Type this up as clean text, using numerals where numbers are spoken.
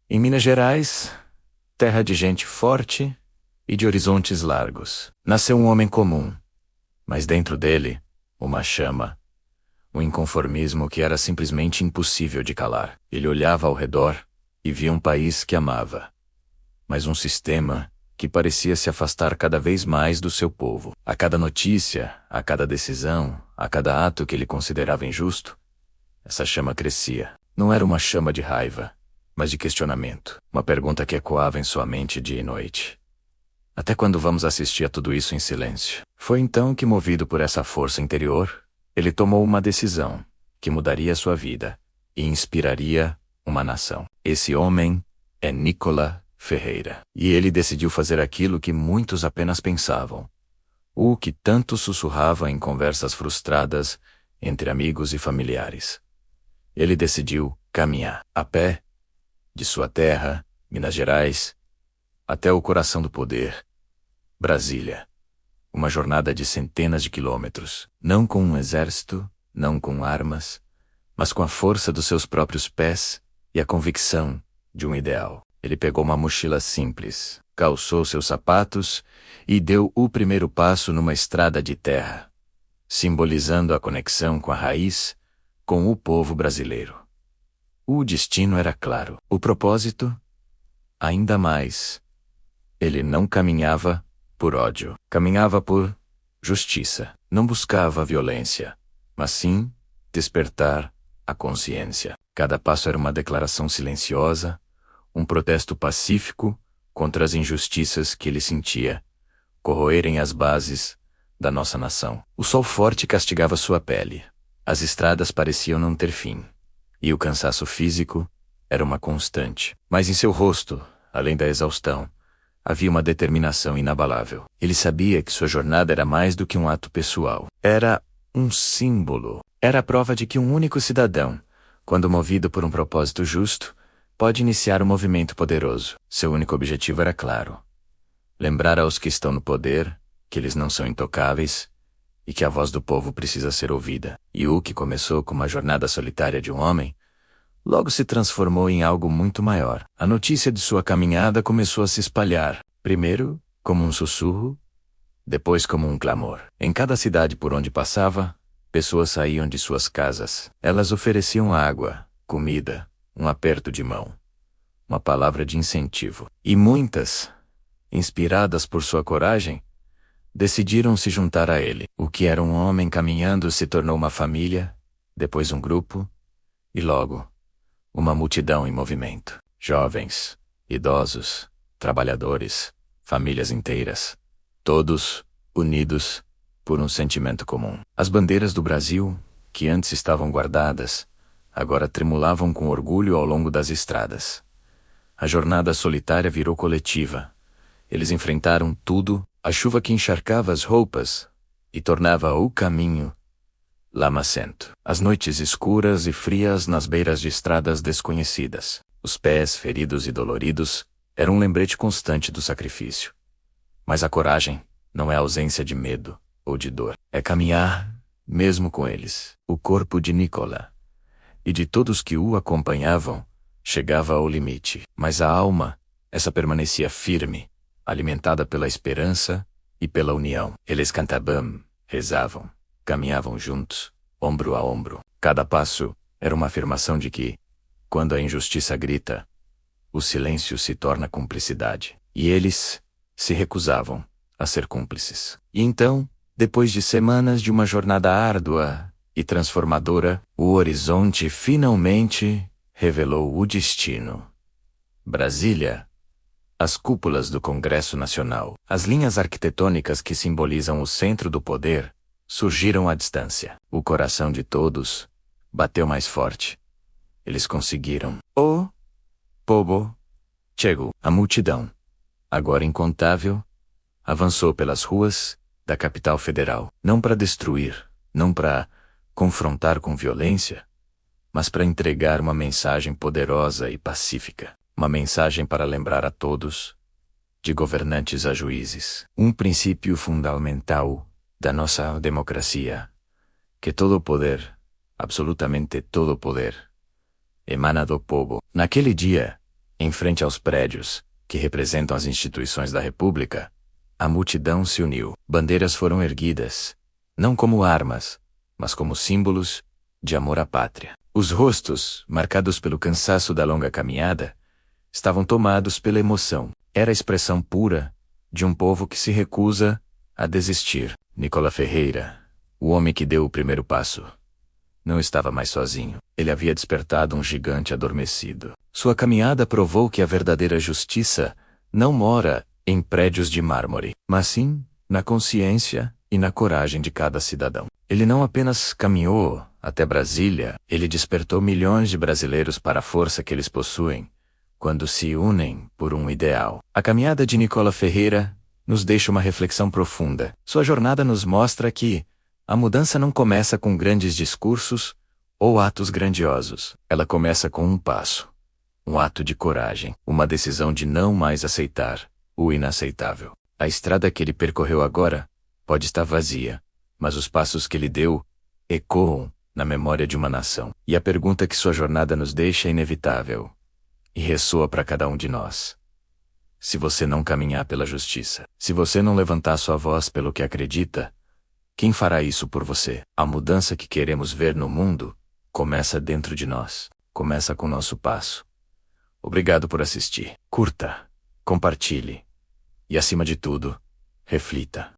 Em Minas Gerais, terra de gente forte e de horizontes largos, nasceu um homem comum, mas dentro dele, uma chama, um inconformismo que era simplesmente impossível de calar. Ele olhava ao redor e via um país que amava, mas um sistema que parecia se afastar cada vez mais do seu povo. A cada notícia, a cada decisão, a cada ato que ele considerava injusto, essa chama crescia. Não era uma chama de raiva, mas de questionamento. Uma pergunta que ecoava em sua mente dia e noite. Até quando vamos assistir a tudo isso em silêncio? Foi então que, movido por essa força interior, ele tomou uma decisão que mudaria sua vida e inspiraria uma nação. Esse homem é Nicola Ferreira. E ele decidiu fazer aquilo que muitos apenas pensavam, o que tanto sussurrava em conversas frustradas entre amigos e familiares. Ele decidiu caminhar a pé de sua terra, Minas Gerais, até o coração do poder, Brasília. Uma jornada de centenas de quilômetros, não com um exército, não com armas, mas com a força dos seus próprios pés e a convicção de um ideal. Ele pegou uma mochila simples, calçou seus sapatos e deu o primeiro passo numa estrada de terra, simbolizando a conexão com a raiz, com o povo brasileiro. O destino era claro, o propósito, ainda mais. Ele não caminhava por ódio, caminhava por justiça. Não buscava violência, mas sim despertar a consciência. Cada passo era uma declaração silenciosa, um protesto pacífico contra as injustiças que ele sentia corroerem as bases da nossa nação. O sol forte castigava sua pele, as estradas pareciam não ter fim, e o cansaço físico era uma constante. Mas em seu rosto, além da exaustão, havia uma determinação inabalável. Ele sabia que sua jornada era mais do que um ato pessoal. Era um símbolo. Era a prova de que um único cidadão, quando movido por um propósito justo, pode iniciar um movimento poderoso. Seu único objetivo era claro: lembrar aos que estão no poder que eles não são intocáveis e que a voz do povo precisa ser ouvida. E o que começou com uma jornada solitária de um homem, logo se transformou em algo muito maior. A notícia de sua caminhada começou a se espalhar, primeiro como um sussurro, depois como um clamor. Em cada cidade por onde passava, pessoas saíam de suas casas. Elas ofereciam água, comida, um aperto de mão, uma palavra de incentivo. E muitas, inspiradas por sua coragem, decidiram se juntar a ele. O que era um homem caminhando se tornou uma família, depois um grupo, e logo uma multidão em movimento. Jovens, idosos, trabalhadores, famílias inteiras, todos unidos por um sentimento comum. As bandeiras do Brasil, que antes estavam guardadas, agora tremulavam com orgulho ao longo das estradas. A jornada solitária virou coletiva. Eles enfrentaram tudo, a chuva que encharcava as roupas e tornava o caminho lamacento. As noites escuras e frias nas beiras de estradas desconhecidas. Os pés feridos e doloridos eram um lembrete constante do sacrifício. Mas a coragem não é ausência de medo ou de dor. É caminhar, mesmo com eles. O corpo de Nicola e de todos que o acompanhavam chegava ao limite. Mas a alma, essa permanecia firme, alimentada pela esperança e pela união. Eles cantavam, rezavam, caminhavam juntos, ombro a ombro. Cada passo era uma afirmação de que, quando a injustiça grita, o silêncio se torna cumplicidade. E eles se recusavam a ser cúmplices. E então, depois de semanas de uma jornada árdua e transformadora, o horizonte finalmente revelou o destino. Brasília. As cúpulas do Congresso Nacional, as linhas arquitetônicas que simbolizam o centro do poder, surgiram à distância. O coração de todos bateu mais forte. Eles conseguiram. O povo chegou. A multidão, agora incontável, avançou pelas ruas da capital federal, não para destruir, não para confrontar com violência, mas para entregar uma mensagem poderosa e pacífica. Uma mensagem para lembrar a todos, de governantes a juízes, um princípio fundamental da nossa democracia, que todo poder, absolutamente todo poder, emana do povo. Naquele dia, Em frente aos prédios, que representam as instituições da República, a multidão se uniu. Bandeiras foram erguidas, não como armas, mas como símbolos de amor à pátria. Os rostos, marcados pelo cansaço da longa caminhada, estavam tomados pela emoção. Era a expressão pura de um povo que se recusa a desistir. Nicola Ferreira, o homem que deu o primeiro passo, não estava mais sozinho. Ele havia despertado um gigante adormecido. Sua caminhada provou que a verdadeira justiça não mora em prédios de mármore, mas sim na consciência e na coragem de cada cidadão. Ele não apenas caminhou até Brasília, ele despertou milhões de brasileiros para a força que eles possuem quando se unem por um ideal. A caminhada de Nicola Ferreira nos deixa uma reflexão profunda. Sua jornada nos mostra que a mudança não começa com grandes discursos ou atos grandiosos. Ela começa com um passo, um ato de coragem, uma decisão de não mais aceitar o inaceitável. A estrada que ele percorreu agora pode estar vazia, mas os passos que ele deu ecoam na memória de uma nação. E a pergunta que sua jornada nos deixa é inevitável e ressoa para cada um de nós. Se você não caminhar pela justiça, se você não levantar sua voz pelo que acredita, quem fará isso por você? A mudança que queremos ver no mundo começa dentro de nós, começa com o nosso passo. Obrigado por assistir. Curta, compartilhe e, acima de tudo, reflita.